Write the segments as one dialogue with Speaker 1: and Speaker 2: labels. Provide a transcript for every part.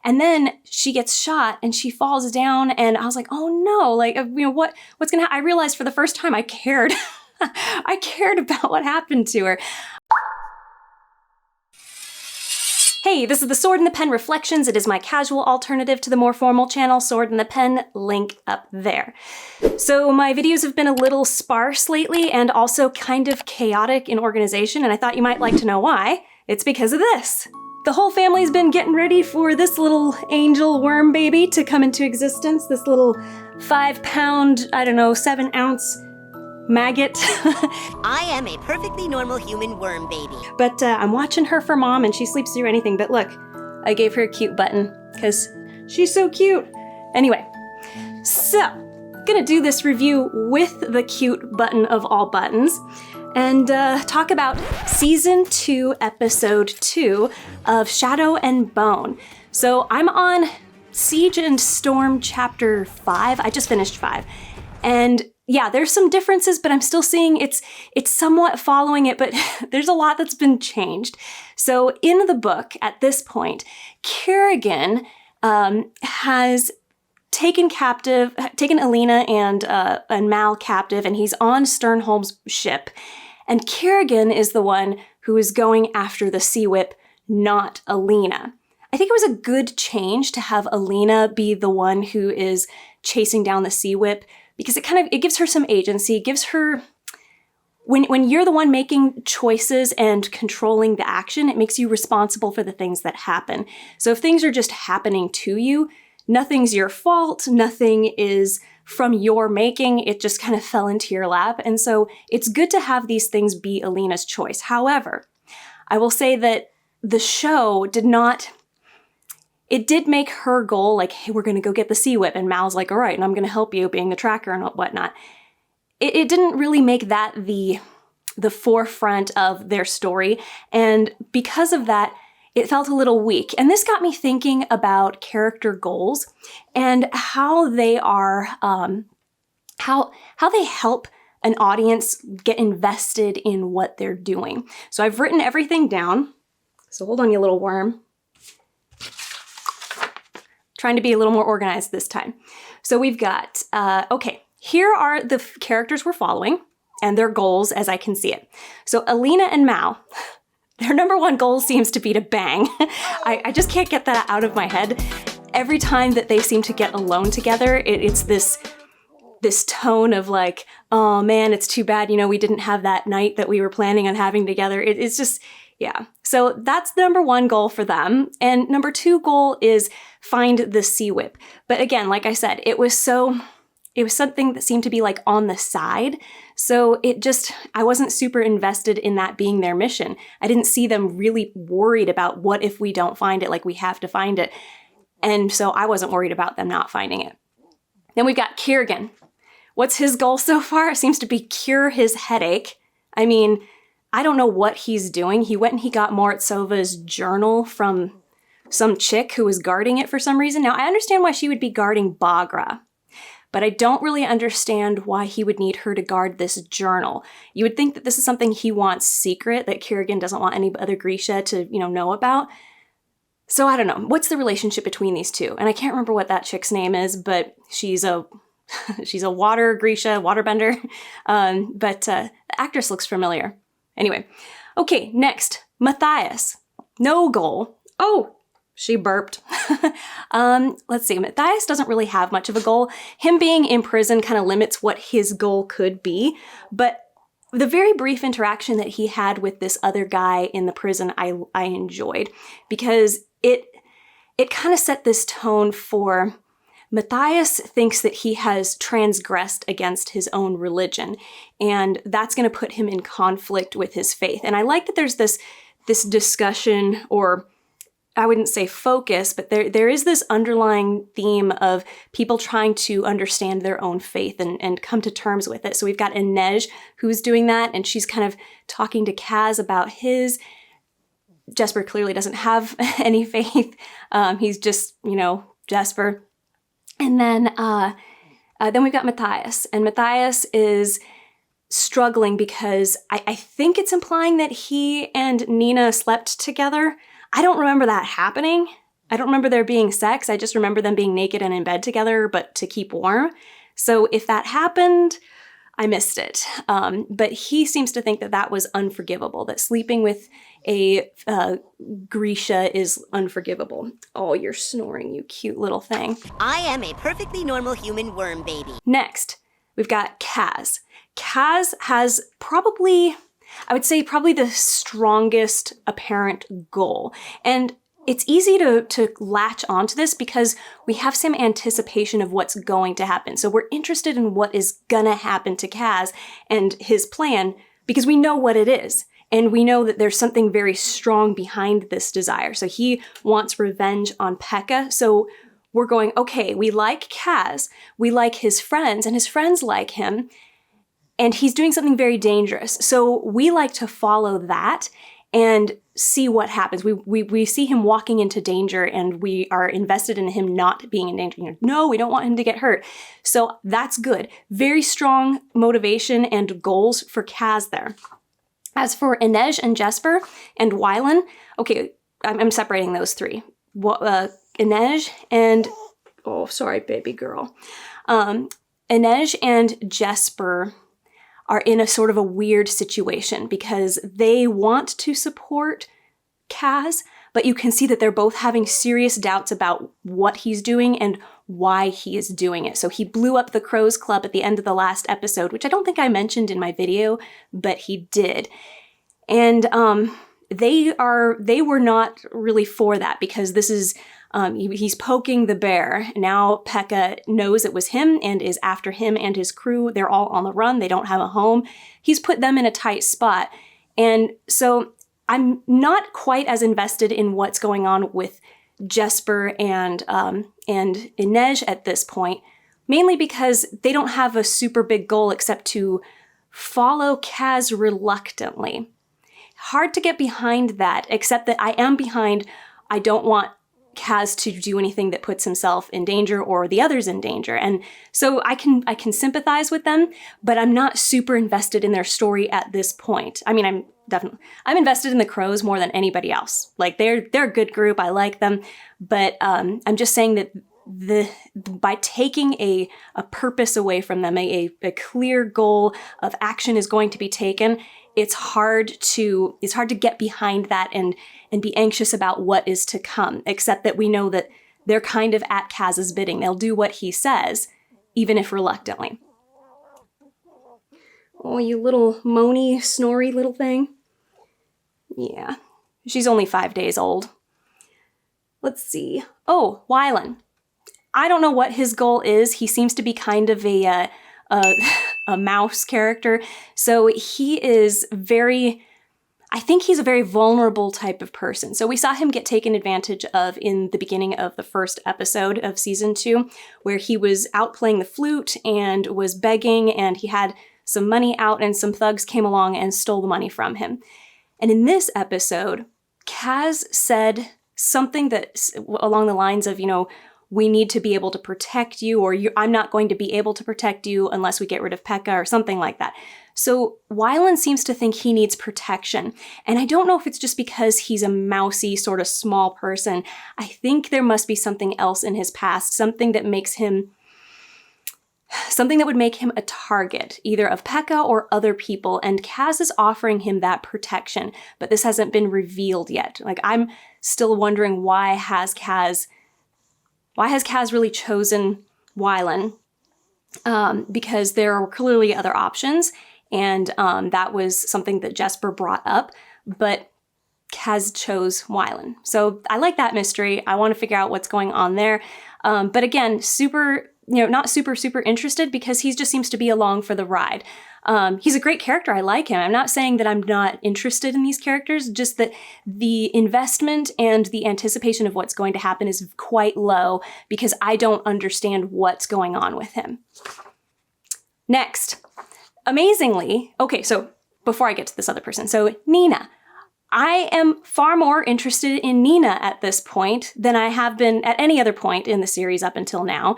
Speaker 1: And then she gets shot and she falls down, and I was like, oh no, like, what's gonna happen? I realized for the first time I cared. I cared about what happened to her. Hey, this is the Sword and the Pen Reflections. It is my casual alternative to the more formal channel, Sword and the Pen, link up there. So my videos have been a little sparse lately and also kind of chaotic in organization, and I thought you might like to know why. It's because of this. The whole family's been getting ready for this little angel worm baby to come into existence, this little 5-pound, 7-ounce maggot.
Speaker 2: I am a perfectly normal human worm baby.
Speaker 1: But I'm watching her for mom, and she sleeps through anything. But look, I gave her a cute button because she's so cute. Anyway, so gonna do this review with the cute button of all buttons and talk about Season 2, Episode 2 of Shadow and Bone. So I'm on Siege and Storm Chapter 5. I just finished 5. And yeah, there's some differences, but I'm still seeing it's somewhat following it, but there's a lot that's been changed. So in the book, at this point, Kerrigan has taken Alina and Mal captive, and he's on Sternholm's ship. And Kerrigan is the one who is going after the Sea Whip, not Alina. I think it was a good change to have Alina be the one who is chasing down the Sea Whip, because it gives her some agency. It gives her, when you're the one making choices and controlling the action, it makes you responsible for the things that happen. So if things are just happening to you, nothing's your fault, nothing is from your making, it just kind of fell into your lap. And so it's good to have these things be Alina's choice. However, I will say that the show it did make her goal, like, hey, we're gonna go get the Sea Whip, and Mal's like, all right, and I'm gonna help you, being the tracker and whatnot. It didn't really make that the forefront of their story, and because of that, it felt a little weak. And this got me thinking about character goals and how they are, how they help an audience get invested in what they're doing. So I've written everything down. So hold on, you little worm. Trying to be a little more organized this time. So we've got, okay, here are the characters we're following and their goals as I can see it. So Alina and Mal, their number one goal seems to be to bang. I just can't get that out of my head. Every time that they seem to get alone together, it's this tone of like, oh man, it's too bad, we didn't have that night that we were planning on having together. It's just, yeah. So that's the number one goal for them. And number two goal is find the Sea Whip. But again, like I said, it was something that seemed to be like on the side. So I wasn't super invested in that being their mission. I didn't see them really worried about what if we don't find it, like we have to find it. And so I wasn't worried about them not finding it. Then we've got Kerrigan. What's his goal so far? It seems to be cure his headache. I mean, I don't know what he's doing. He went and he got Mortsova's journal from some chick who was guarding it for some reason. Now, I understand why she would be guarding Bagra, but I don't really understand why he would need her to guard this journal. You would think that this is something he wants secret, that Kerrigan doesn't want any other Grisha to, know about. So I don't know. What's the relationship between these two? And I can't remember what that chick's name is, but she's a water Grisha, waterbender. But the actress looks familiar. Anyway, okay, next, Matthias. No goal. Oh, she burped. Let's see, Matthias doesn't really have much of a goal. Him being in prison kind of limits what his goal could be, but the very brief interaction that he had with this other guy in the prison, I enjoyed, because it kind of set this tone for Matthias thinks that he has transgressed against his own religion, and that's going to put him in conflict with his faith. And I like that there's this discussion, or I wouldn't say focus, but there is this underlying theme of people trying to understand their own faith and come to terms with it. So we've got Inej who's doing that, and she's kind of talking to Kaz about his. Jesper clearly doesn't have any faith. He's just, Jesper. And then we've got Matthias, and Matthias is struggling because I think it's implying that he and Nina slept together. I don't remember that happening. I don't remember there being sex. I just remember them being naked and in bed together, but to keep warm. So if that happened, I missed it. But he seems to think that that was unforgivable, that sleeping with a Grisha is unforgivable. Oh, you're snoring, you cute little thing.
Speaker 2: I am a perfectly normal human worm baby.
Speaker 1: Next, we've got Kaz. Kaz has probably the strongest apparent goal. And it's easy to latch onto this because we have some anticipation of what's going to happen. So we're interested in what is gonna happen to Kaz and his plan because we know what it is. And we know that there's something very strong behind this desire. So he wants revenge on Pekka. So we're going, okay, we like Kaz, we like his friends, and his friends like him, and he's doing something very dangerous. So we like to follow that and see what happens. We see him walking into danger and we are invested in him not being in danger. No, we don't want him to get hurt. So that's good. Very strong motivation and goals for Kaz there. As for Inej and Jesper and Wylan, okay, I'm separating those three. Inej and, oh, sorry, baby girl. Inej and Jesper are in a sort of a weird situation because they want to support Kaz, but you can see that they're both having serious doubts about what he's doing and why he is doing it. So he blew up the Crows Club at the end of the last episode, which I don't think I mentioned in my video, but he did. And they were not really for that because this is he's poking the bear. Now Pekka knows it was him and is after him and his crew. They're all on the run. They don't have a home. He's put them in a tight spot. And so I'm not quite as invested in what's going on with Jesper and Inej at this point, mainly because they don't have a super big goal except to follow Kaz reluctantly. Hard to get behind that, except that I am behind, I don't want Kaz to do anything that puts himself in danger or the others in danger. And so I can sympathize with them, but I'm not super invested in their story at this point. I mean, I'm invested in the Crows more than anybody else. Like they're a good group. I like them, but I'm just saying that by taking a purpose away from them, a clear goal of action is going to be taken. It's hard to get behind that and be anxious about what is to come, except that we know that they're kind of at Kaz's bidding. They'll do what he says, even if reluctantly. Oh, you little moany, snory little thing. Yeah, she's only 5 days old. Let's see. Oh, Wylan. I don't know what his goal is. He seems to be kind of a mouse character. So he is I think he's a very vulnerable type of person. So we saw him get taken advantage of in the beginning of the first episode of season 2, where he was out playing the flute and was begging, and he had some money out and some thugs came along and stole the money from him. And in this episode, Kaz said something that along the lines of, we need to be able to protect you, or I'm not going to be able to protect you unless we get rid of Pekka, or something like that. So Wylan seems to think he needs protection. And I don't know if it's just because he's a mousy, sort of small person. I think there must be something else in his past, something that would make him a target, either of Pekka or other people, and Kaz is offering him that protection, but this hasn't been revealed yet. Like, I'm still wondering why has Kaz really chosen Wylan? Because there were clearly other options, and that was something that Jesper brought up, but Kaz chose Wylan. So I like that mystery. I want to figure out what's going on there. But again, not super interested because he just seems to be along for the ride. He's a great character. I like him. I'm not saying that I'm not interested in these characters, just that the investment and the anticipation of what's going to happen is quite low because I don't understand what's going on with him. Next, amazingly, okay, so before I get to this other person, so Nina. I am far more interested in Nina at this point than I have been at any other point in the series up until now,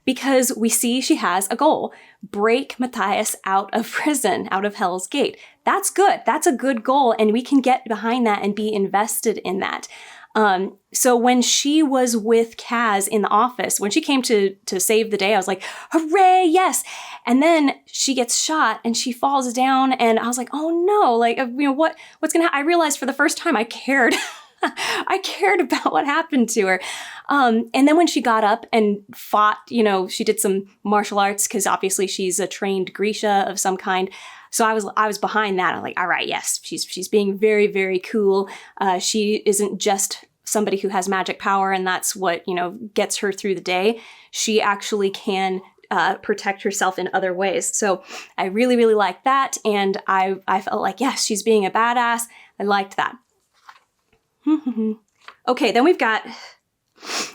Speaker 1: because we see she has a goal: break Matthias out of prison, out of Hell's Gate. That's good. That's a good goal, and we can get behind that and be invested in that. So when she was with Kaz in the office, when she came to save the day, I was like, hooray, yes. And then she gets shot and she falls down and I was like, oh no, like, what's going to happen? I realized for the first time I cared. I cared about what happened to her. And then when she got up and fought, she did some martial arts because obviously she's a trained Grisha of some kind. So I was behind that. I'm like, all right, yes, she's being very, very cool. She isn't just somebody who has magic power and that's what, gets her through the day. She actually can protect herself in other ways. So I really, really liked that. And I felt like, yes, she's being a badass. I liked that. Okay, then we've got,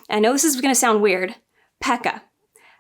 Speaker 1: I know this is going to sound weird, Pekka.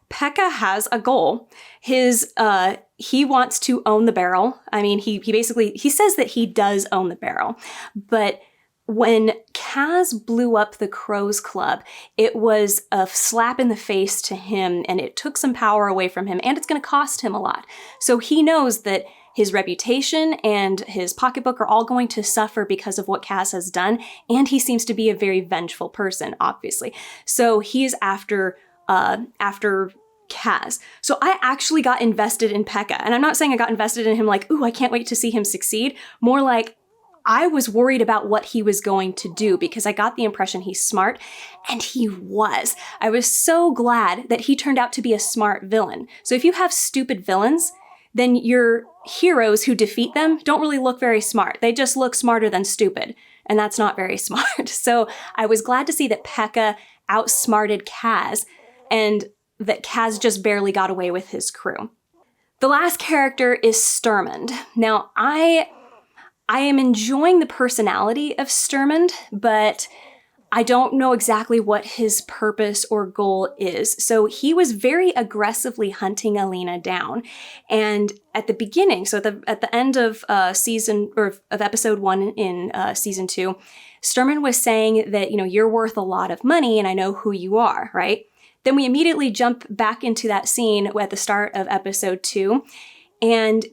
Speaker 1: Pekka has a goal. He wants to own the barrel. I mean, he says that he does own the barrel, but when Kaz blew up the Crows Club, it was a slap in the face to him and it took some power away from him and it's going to cost him a lot. So he knows that his reputation and his pocketbook are all going to suffer because of what Kaz has done, and he seems to be a very vengeful person, obviously. So he's after Kaz. So I actually got invested in Pekka, and I'm not saying I got invested in him like, ooh, I can't wait to see him succeed. More like I was worried about what he was going to do because I got the impression he's smart, and he was. I was so glad that he turned out to be a smart villain. So if you have stupid villains, then your heroes who defeat them don't really look very smart. They just look smarter than stupid, and that's not very smart. So I was glad to see that Pekka outsmarted Kaz, and that Kaz just barely got away with his crew. The last character is Sturmund. Now, I am enjoying the personality of Sturmund, but I don't know exactly what his purpose or goal is. So he was very aggressively hunting Alina down. And at the beginning, so at the end of episode 1 in season 2, Sturmund was saying that, you're worth a lot of money and I know who you are, right? Then we immediately jump back into that scene at the start of episode 2, and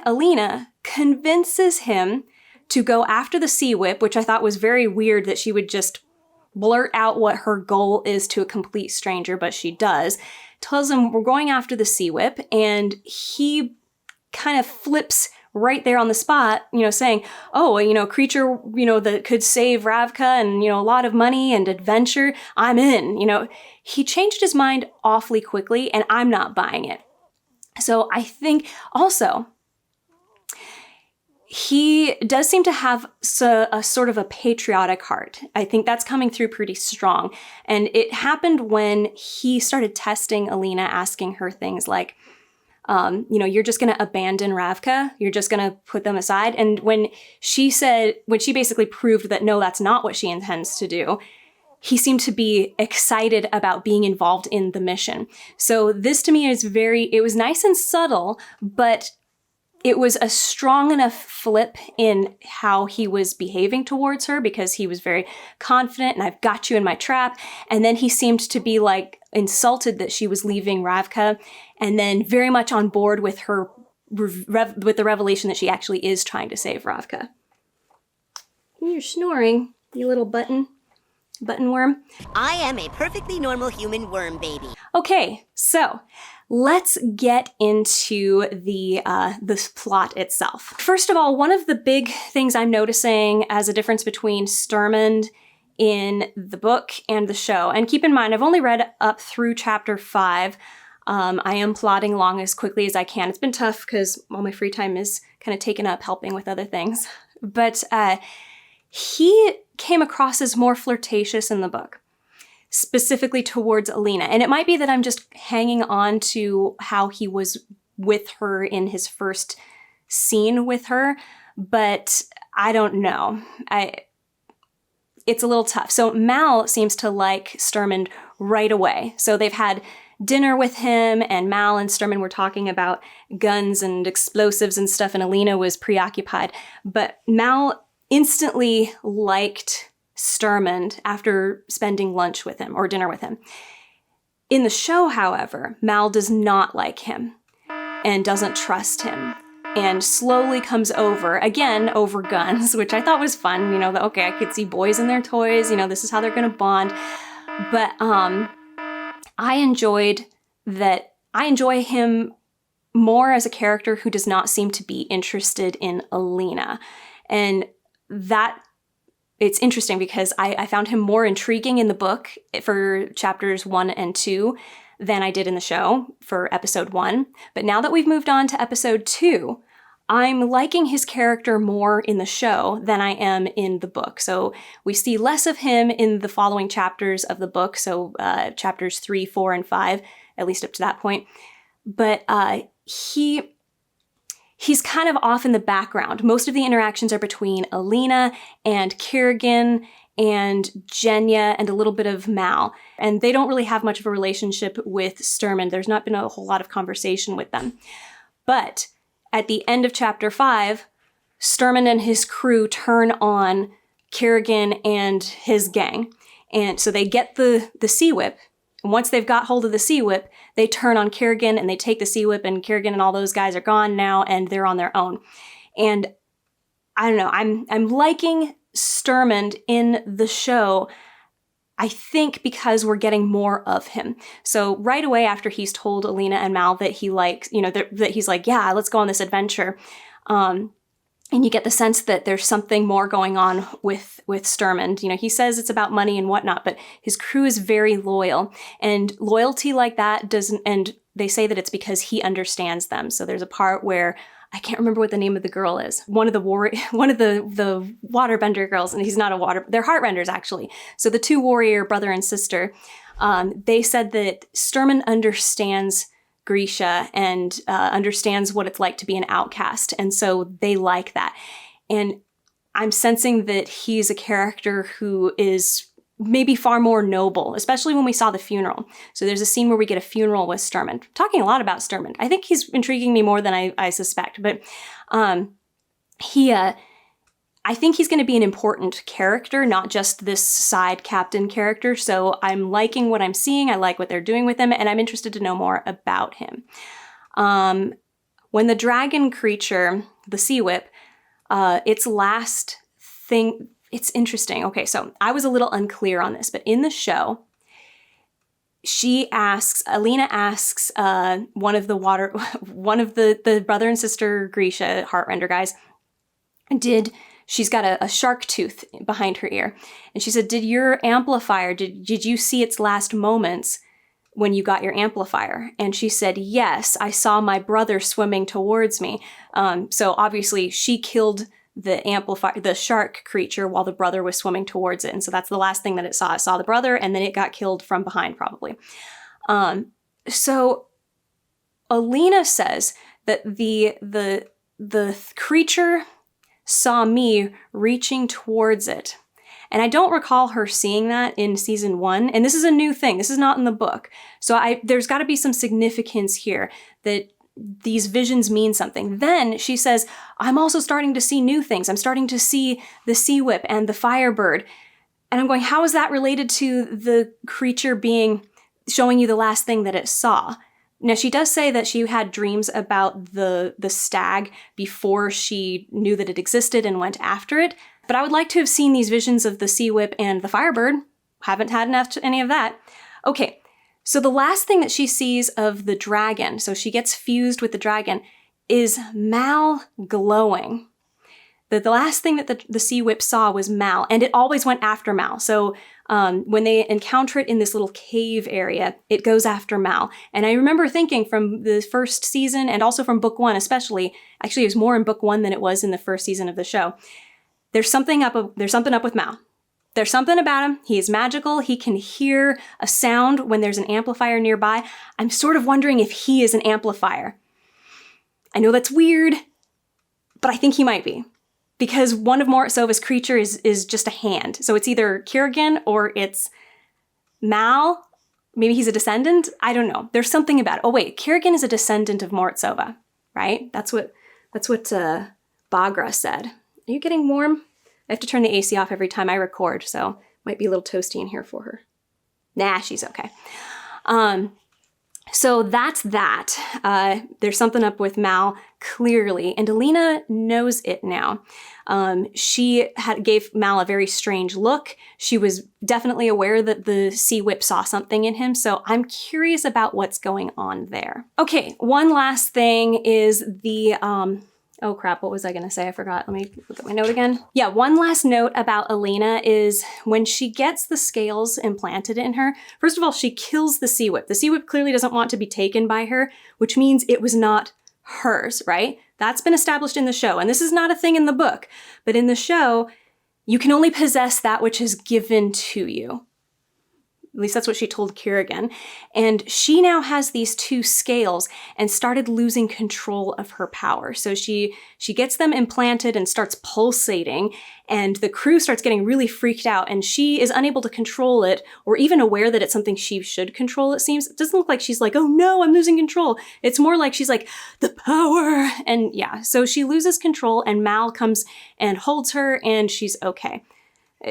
Speaker 1: Alina, convinces him to go after the Sea Whip, which I thought was very weird that she would just blurt out what her goal is to a complete stranger, but she does. Tells him we're going after the Sea Whip, and he kind of flips right there on the spot, saying, oh, creature, that could save Ravka and, a lot of money and adventure, I'm in. He changed his mind awfully quickly, and I'm not buying it. So I think also, he does seem to have a sort of a patriotic heart. I think that's coming through pretty strong. And it happened when he started testing Alina, asking her things like, you're just going to abandon Ravka, you're just going to put them aside. And when she basically proved that no, that's not what she intends to do, he seemed to be excited about being involved in the mission. So this to me it was nice and subtle, but it was a strong enough flip in how he was behaving towards her because he was very confident and I've got you in my trap. And then he seemed to be like insulted that she was leaving Ravka, and then very much on board with her, with the revelation that she actually is trying to save Ravka. You're snoring, you little button worm.
Speaker 2: I am a perfectly normal human worm baby.
Speaker 1: Okay, so let's get into the plot itself. First of all, one of the big things I'm noticing as a difference between Sturmund in the book and the show, and keep in mind, I've only read up through chapter 5. I am plodding along as quickly as I can. It's been tough because all my free time is kind of taken up helping with other things. But he came across as more flirtatious in the book, specifically towards Alina. And it might be that I'm just hanging on to how he was with her in his first scene with her, but I don't know. It's a little tough. So Mal seems to like Sturmund right away. So they've had dinner with him, and Mal and Sturmund were talking about guns and explosives and stuff, and Alina was preoccupied. But Mal instantly liked Sturmund after spending lunch with him or dinner with him. In the show, however, Mal does not like him and doesn't trust him. and slowly comes over, again, over guns, which I thought was fun. You know, that, okay, I could see boys and their toys, you know, this is how they're going to bond. But I enjoyed that. I enjoy him more as a character who does not seem to be interested in Alina. And that, it's interesting because I found him more intriguing in the book for chapters 1 and 2 than I did in the show for episode 1. But now that we've moved on to episode 2, I'm liking his character more in the show than I am in the book. So we see less of him in the following chapters of the book, so chapters 3, 4, and 5, at least up to that point. But he's kind of off in the background. Most of the interactions are between Alina and Kerrigan and Genya and a little bit of Mal. And they don't really have much of a relationship with Sturmund. There's not been a whole lot of conversation with them. But at the end of chapter 5, Sturmund and his crew turn on Kerrigan and his gang. And so they get the sea whip. And once they've got hold of the sea whip, they turn on Kerrigan and they take the sea whip, and Kerrigan and all those guys are gone now and they're on their own. And I don't know, I'm liking Sturmund in the show, I think because we're getting more of him. So right away after he's told Alina and Mal that he likes, you know, that he's like, yeah, let's go on this adventure. And you get the sense that there's something more going on with Sturmund. You know, he says it's about money and whatnot, but his crew is very loyal. And loyalty like that doesn't, and they say that it's because he understands them. So there's a part where, I can't remember what the name of the girl is. One of the waterbender girls, and he's not they're heartrenders actually. So the two warrior brother and sister, they said that Sturmund understands Grisha and understands what it's like to be an outcast. And so they like that. And I'm sensing that he's a character who is maybe far more noble, especially when we saw the funeral. So there's a scene where we get a funeral with Sturmund. Talking a lot about Sturmund. I think he's intriguing me more than I suspect. But I think he's going to be an important character, not just this side captain character. So I'm liking what I'm seeing. I like what they're doing with him, and I'm interested to know more about him. When the dragon creature, the sea whip, its last thing, it's interesting. Okay, so I was a little unclear on this, but in the show, Alina asks one of the brother and sister Grisha Heartrender guys, she's got a shark tooth behind her ear. And she said, did your amplifier, did you see its last moments when you got your amplifier? And she said, yes, I saw my brother swimming towards me. So obviously she killed the shark creature while the brother was swimming towards it. And so that's the last thing that it saw. It saw the brother, and then it got killed from behind probably. So Alina says that the creature saw me reaching towards it. And I don't recall her seeing that in season 1. And this is a new thing. This is not in the book. So there's got to be some significance here that these visions mean something. Then she says, I'm also starting to see new things. I'm starting to see the sea whip and the firebird. And I'm going, how is that related to the creature showing you the last thing that it saw? Now, she does say that she had dreams about the stag before she knew that it existed and went after it. But I would like to have seen these visions of the sea whip and the firebird. Haven't had any of that. Okay, so the last thing that she sees of the dragon, so she gets fused with the dragon, is Mal glowing. The last thing that the sea whip saw was Mal, and it always went after Mal. So when they encounter it in this little cave area, it goes after Mal. And I remember thinking from the first season, and also from book 1 especially, actually it was more in book 1 than it was in the first season of the show, there's something up with Mal. There's something about him. He is magical. He can hear a sound when there's an amplifier nearby. I'm sort of wondering if he is an amplifier. I know that's weird, but I think he might be. Because one of Mortsova's creature is just a hand. So it's either Kerrigan or it's Mal. Maybe he's a descendant. I don't know. There's something about it. Oh wait, Kerrigan is a descendant of Mortsova, right? That's what Bagra said. Are you getting warm? I have to turn the AC off every time I record, so might be a little toasty in here for her. Nah, she's okay. So that's that. There's something up with Mal clearly, and Alina knows it now. She gave Mal a very strange look. She was definitely aware that the Sea Whip saw something in him, so I'm curious about what's going on there. Okay, one last thing is the, oh crap, what was I gonna say? I forgot. Let me look at my note again. Yeah, one last note about Alina is when she gets the scales implanted in her, first of all, she kills the Sea Whip. The Sea Whip clearly doesn't want to be taken by her, which means it was not hers, right? That's been established in the show, and this is not a thing in the book, but in the show, you can only possess that which is given to you. At least that's what she told Kerrigan. And she now has these two scales and started losing control of her power. So she gets them implanted and starts pulsating, and the crew starts getting really freaked out, and she is unable to control it or even aware that it's something she should control, it seems. It doesn't look like she's like, oh no, I'm losing control. It's more like she's like, the power. And yeah, so she loses control, and Mal comes and holds her, and she's okay.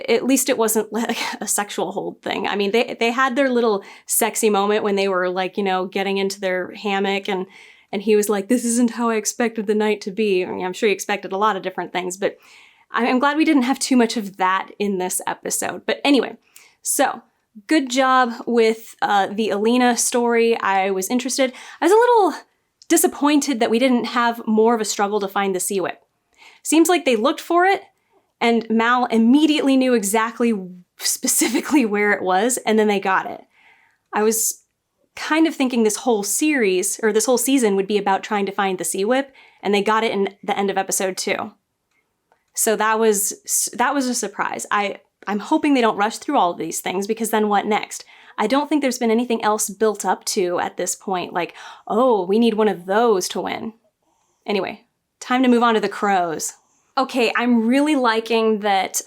Speaker 1: At least it wasn't like a sexual hold thing. I mean, they had their little sexy moment when they were like, you know, getting into their hammock, and he was like, this isn't how I expected the night to be. I mean, I'm sure he expected a lot of different things, but I'm glad we didn't have too much of that in this episode. But anyway, so good job with the Alina story. I was interested. I was a little disappointed that we didn't have more of a struggle to find the Sea Whip. Seems like they looked for it, and Mal immediately knew exactly, specifically where it was, and then they got it. I was kind of thinking this whole series, or this whole season, would be about trying to find the Sea Whip, and they got it in the end of episode 2. So that was a surprise. I'm hoping they don't rush through all of these things, because then what next? I don't think there's been anything else built up to at this point, like, oh, we need one of those to win. Anyway, time to move on to the crows. Okay, I'm really liking that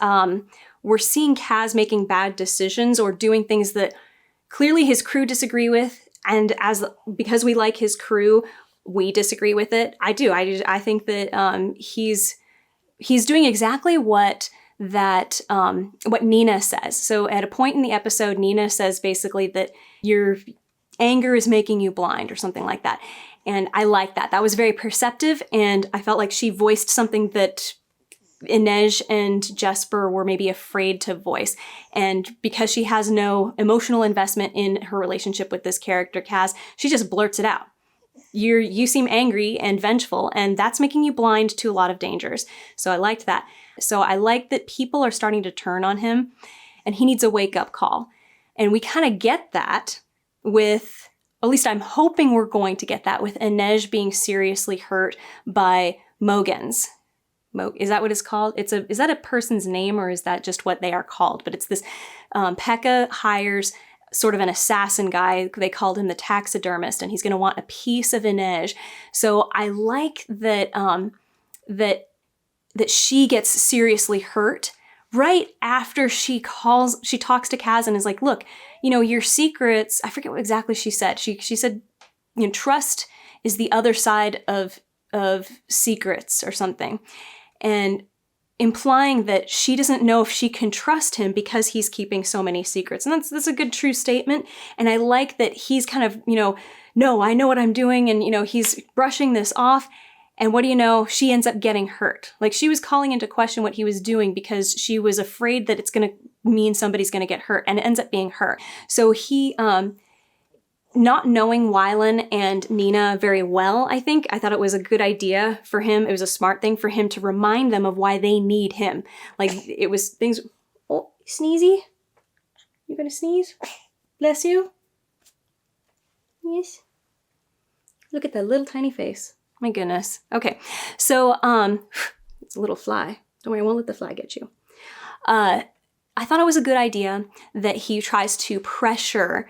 Speaker 1: we're seeing Kaz making bad decisions or doing things that clearly his crew disagree with, and because we like his crew, we disagree with it. I do. I think that he's doing exactly what Nina says. So at a point in the episode, Nina says basically that your anger is making you blind or something like that. And I like that. That was very perceptive, and I felt like she voiced something that Inej and Jesper were maybe afraid to voice. And because she has no emotional investment in her relationship with this character, Kaz, she just blurts it out. You seem angry and vengeful, and that's making you blind to a lot of dangers. So I liked that. So I like that people are starting to turn on him, and he needs a wake-up call. And we kind of get that with, at least I'm hoping we're going to get that with Inej being seriously hurt by Mogans. Is that what it's called? Is that a person's name, or is that just what they are called? But it's this, Pekka hires sort of an assassin guy. They called him the taxidermist, and he's going to want a piece of Inej. So I like that, that she gets seriously hurt right after she talks to Kaz and is like, look, you know, your secrets, I forget what exactly she said. She said, you know, trust is the other side of secrets or something. And implying that she doesn't know if she can trust him because he's keeping so many secrets. And that's a good, true statement. And I like that he's kind of, you know, no, I know what I'm doing. And, you know, he's brushing this off. And what do you know? She ends up getting hurt. Like, she was calling into question what he was doing because she was afraid that it's going to mean somebody's going to get hurt. And it ends up being her. So he, not knowing Wylan and Nina very well, I thought it was a good idea for him. It was a smart thing for him to remind them of why they need him. Like, it was things, oh, sneezy? You gonna sneeze? Bless you? Yes. Look at that little tiny face. My goodness. Okay, so, it's a little fly. Don't worry, I won't let the fly get you. I thought it was a good idea that he tries to pressure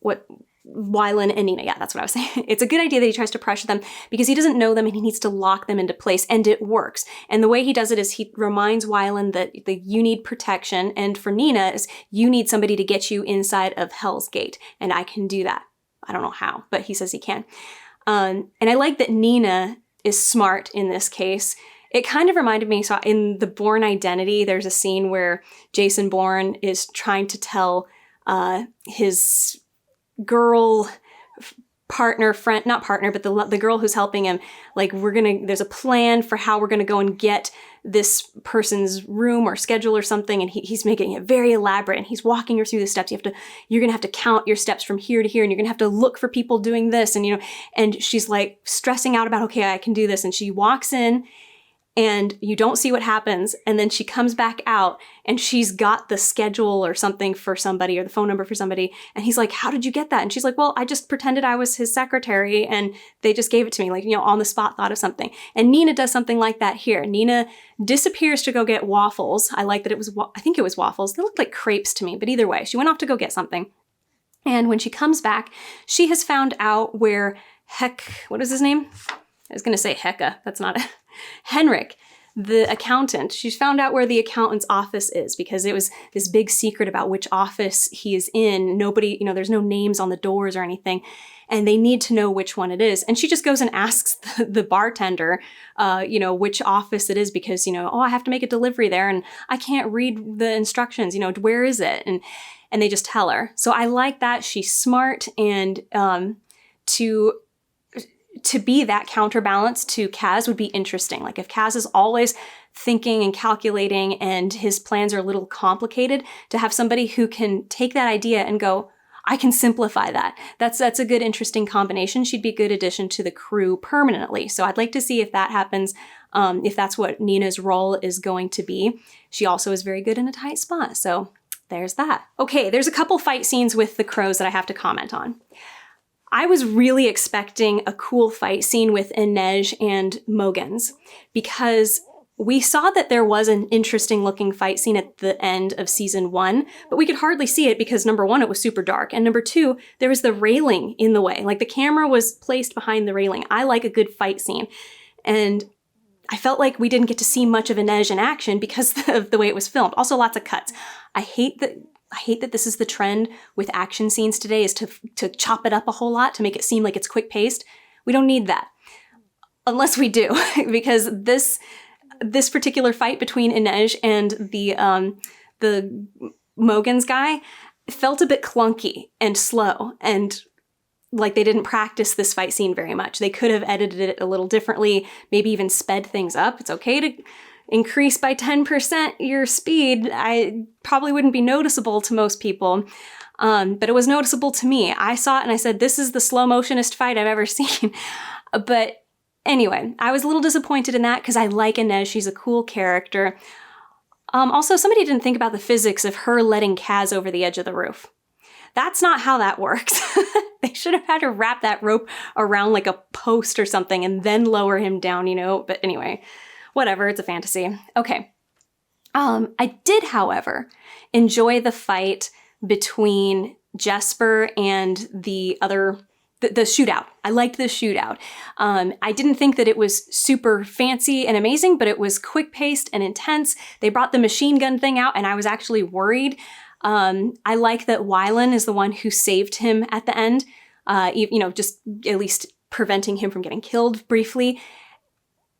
Speaker 1: what Wylan and Nina. Yeah, that's what I was saying. It's a good idea that he tries to pressure them because he doesn't know them and he needs to lock them into place, and it works. And the way he does it is he reminds Wylan that you need protection, and for Nina is you need somebody to get you inside of Hell's Gate, and I can do that. I don't know how, but he says he can. And I like that Nina is smart in this case. It kind of reminded me, so in the Bourne Identity, there's a scene where Jason Bourne is trying to tell his girl friend, not partner, but the girl who's helping him, like, there's a plan for how we're gonna go and get this person's room or schedule or something, and he's making it very elaborate, and he's walking her through the steps. You're gonna have to count your steps from here to here, and you're gonna have to look for people doing this, and and she's like stressing out about, okay, I can do this, and she walks in, and you don't see what happens, and then she comes back out, and she's got the schedule or something for somebody, or the phone number for somebody, and he's like, how did you get that? And she's like, well, I just pretended I was his secretary, and they just gave it to me, like, on the spot, thought of something. And Nina does something like that here. Nina disappears to go get waffles. I like that I think it was waffles. They looked like crepes to me, but either way, she went off to go get something. And when she comes back, she has found out where what is his name? I was going to say Hecka. That's not it. Henrik, the accountant. She's found out where the accountant's office is, because it was this big secret about which office he is in. Nobody, there's no names on the doors or anything, and they need to know which one it is. And she just goes and asks the bartender, which office it is, because, I have to make a delivery there and I can't read the instructions, where is it? And they just tell her. So I like that. She's smart, and to be that counterbalance to Kaz would be interesting. Like, if Kaz is always thinking and calculating and his plans are a little complicated, to have somebody who can take that idea and go, I can simplify that. That's a good, interesting combination. She'd be a good addition to the crew permanently. So I'd like to see if that happens, if that's what Nina's role is going to be. She also is very good in a tight spot. So there's that. Okay, there's a couple fight scenes with the crows that I have to comment on. I was really expecting a cool fight scene with Inej and Mogans, because we saw that there was an interesting looking fight scene at the end of season 1, but we could hardly see it because, number 1, it was super dark, and number 2, there was the railing in the way. Like, the camera was placed behind the railing. I like a good fight scene, and I felt like we didn't get to see much of Inej in action because of the way it was filmed. Also, lots of cuts. I hate that this is the trend with action scenes today, is to chop it up a whole lot to make it seem like it's quick paced. We don't need that. Unless we do, because this particular fight between Inej and the Mogans guy felt a bit clunky and slow, and like they didn't practice this fight scene very much. They could have edited it a little differently, maybe even sped things up. It's okay to increase by 10% your speed. I probably wouldn't be noticeable to most people, but it was noticeable to me. I saw it and I said, this is the slow motionist fight I've ever seen. But anyway, I was a little disappointed in that because I like Inej. She's a cool character. Also, somebody didn't think about the physics of her letting Kaz over the edge of the roof. That's not how that works. They should have had to wrap that rope around like a post or something and then lower him down, But anyway, whatever, it's a fantasy. Okay. I did, however, enjoy the fight between Jesper and the shootout. I liked the shootout. I didn't think that it was super fancy and amazing, but it was quick-paced and intense. They brought the machine gun thing out, and I was actually worried. I like that Wylan is the one who saved him at the end, just at least preventing him from getting killed briefly.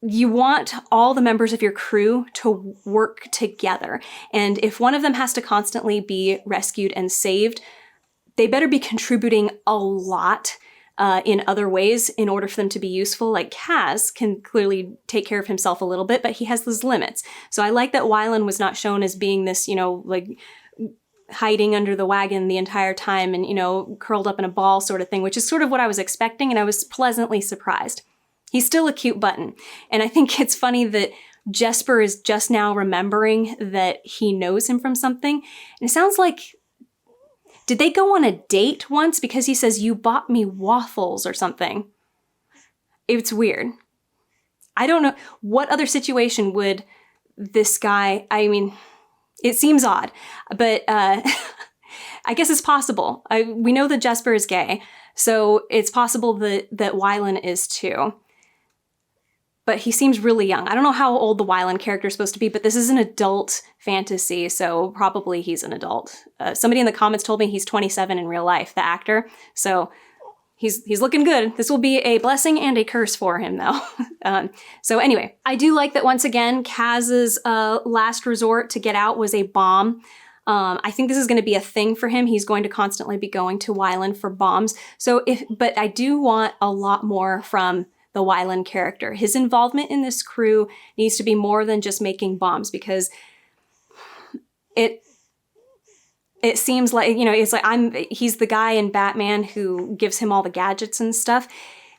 Speaker 1: You want all the members of your crew to work together. And if one of them has to constantly be rescued and saved, they better be contributing a lot in other ways in order for them to be useful. Like Kaz can clearly take care of himself a little bit, but he has those limits. So I like that Wylan was not shown as being this, hiding under the wagon the entire time and, curled up in a ball sort of thing, which is sort of what I was expecting, and I was pleasantly surprised. He's still a cute button. And I think it's funny that Jesper is just now remembering that he knows him from something. And it sounds like, did they go on a date once? Because he says, you bought me waffles or something. It's weird. I don't know. What other situation would this guy, it seems odd, but I guess it's possible. We know that Jesper is gay, so it's possible that Wylan is too. But he seems really young. I don't know how old the Wylan character is supposed to be, but this is an adult fantasy, so probably he's an adult. Somebody in the comments told me he's 27 in real life, the actor. So he's looking good. This will be a blessing and a curse for him, though. So anyway, I do like that once again, Kaz's last resort to get out was a bomb. I think this is going to be a thing for him. He's going to constantly be going to Wylan for bombs. But I do want a lot more from the Wylan character. His involvement in this crew needs to be more than just making bombs, because it seems like, it's like he's the guy in Batman who gives him all the gadgets and stuff.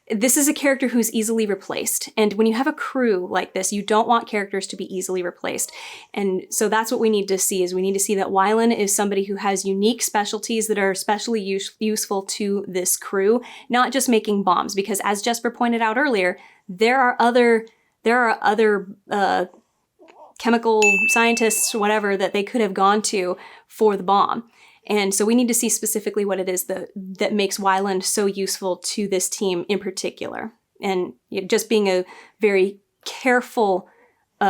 Speaker 1: This is a character who's easily replaced. And when you have a crew like this, you don't want characters to be easily replaced. And so that's what we need to see, is we need to see that Wylan is somebody who has unique specialties that are especially useful to this crew, not just making bombs. Because as Jesper pointed out earlier, there are other chemical scientists, whatever, that they could have gone to for the bomb. And so we need to see specifically what it is that makes Wylan so useful to this team in particular. And just being a very careful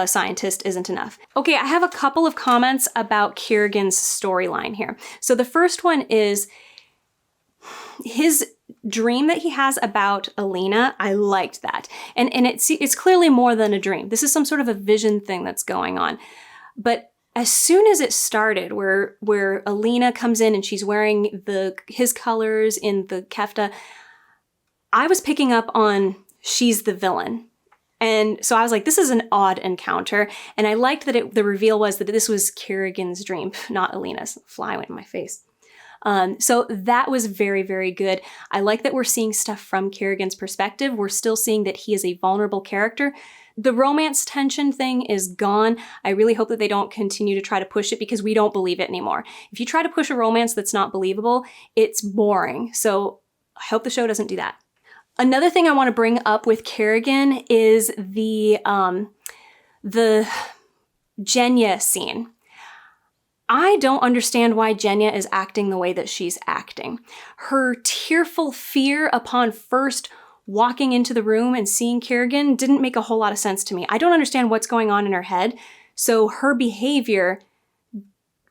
Speaker 1: scientist isn't enough. Okay, I have a couple of comments about Kerrigan's storyline here. So the first one is his dream that he has about Alina. I liked that. And it's clearly more than a dream. This is some sort of a vision thing that's going on. But as soon as it started, where Alina comes in and she's wearing his colors in the kefta, I was picking up on she's the villain. And so I was like, this is an odd encounter. And I liked that the reveal was that this was Kerrigan's dream, not Alina's. Fly went in my face. So that was very, very good. I like that we're seeing stuff from Kerrigan's perspective. We're still seeing that he is a vulnerable character. The romance tension thing is gone. I really hope that they don't continue to try to push it, because we don't believe it anymore. If you try to push a romance that's not believable, it's boring. So I hope the show doesn't do that. Another thing I want to bring up with Kerrigan is the Genya scene. I don't understand why Genya is acting the way that she's acting. Her tearful fear upon first walking into the room and seeing Kerrigan didn't make a whole lot of sense to me. I don't understand what's going on in her head. So her behavior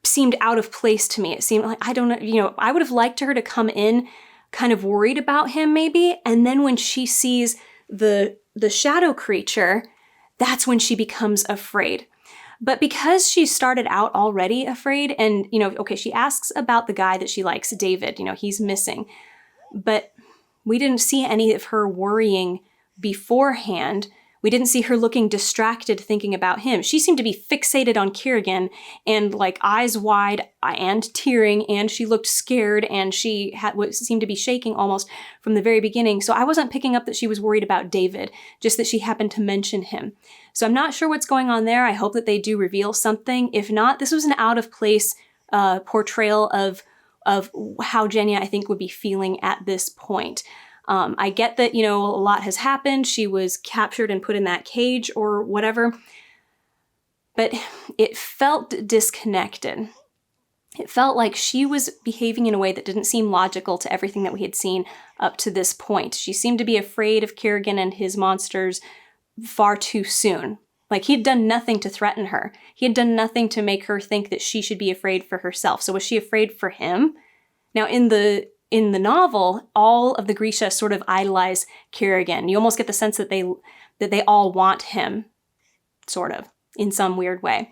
Speaker 1: seemed out of place to me. It seemed like, I don't know, I would have liked her to come in kind of worried about him maybe. And then when she sees the shadow creature, that's when she becomes afraid. But because she started out already afraid, and, okay, she asks about the guy that she likes, David, he's missing. But we didn't see any of her worrying beforehand. We didn't see her looking distracted thinking about him. She seemed to be fixated on Kerrigan and like eyes wide and tearing, and she looked scared, and she seemed to be shaking almost from the very beginning. So I wasn't picking up that she was worried about David, just that she happened to mention him. So I'm not sure what's going on there. I hope that they do reveal something. If not, this was an out of place portrayal of how Genya, I think, would be feeling at this point. I get that, a lot has happened. She was captured and put in that cage or whatever, but it felt disconnected. It felt like she was behaving in a way that didn't seem logical to everything that we had seen up to this point. She seemed to be afraid of Kerrigan and his monsters far too soon. Like, he had done nothing to threaten her. He had done nothing to make her think that she should be afraid for herself. So was she afraid for him? Now, in the novel, all of the Grisha sort of idolize Kerrigan. You almost get the sense that they all want him, sort of, in some weird way.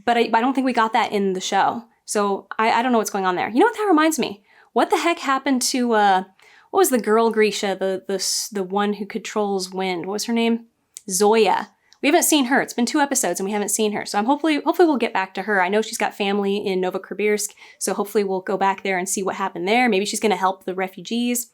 Speaker 1: But I don't think we got that in the show. So I don't know what's going on there. You know what that reminds me? What the heck happened to, what was the girl Grisha, the one who controls wind? What was her name? Zoya. We haven't seen her. It's been 2 episodes and we haven't seen her. So hopefully we'll get back to her. I know she's got family in Novosibirsk, so hopefully we'll go back there and see what happened there. Maybe she's going to help the refugees.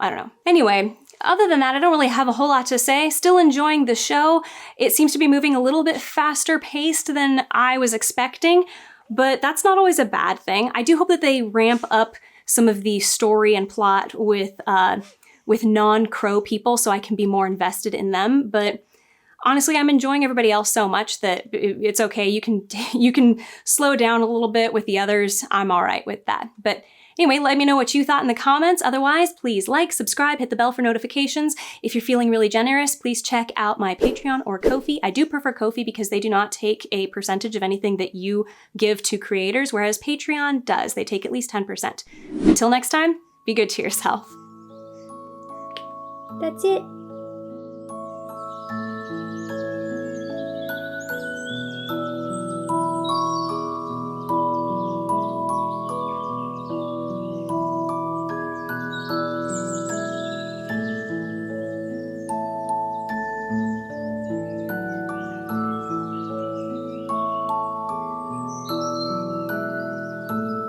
Speaker 1: I don't know. Anyway, other than that, I don't really have a whole lot to say. Still enjoying the show. It seems to be moving a little bit faster paced than I was expecting, but that's not always a bad thing. I do hope that they ramp up some of the story and plot with non-Crow people so I can be more invested in them, but honestly, I'm enjoying everybody else so much that it's okay. You can slow down a little bit with the others. I'm all right with that. But anyway, let me know what you thought in the comments. Otherwise, please like, subscribe, hit the bell for notifications. If you're feeling really generous, please check out my Patreon or Ko-fi. I do prefer Ko-fi because they do not take a percentage of anything that you give to creators, whereas Patreon does. They take at least 10%. Until next time, be good to yourself.
Speaker 2: That's it.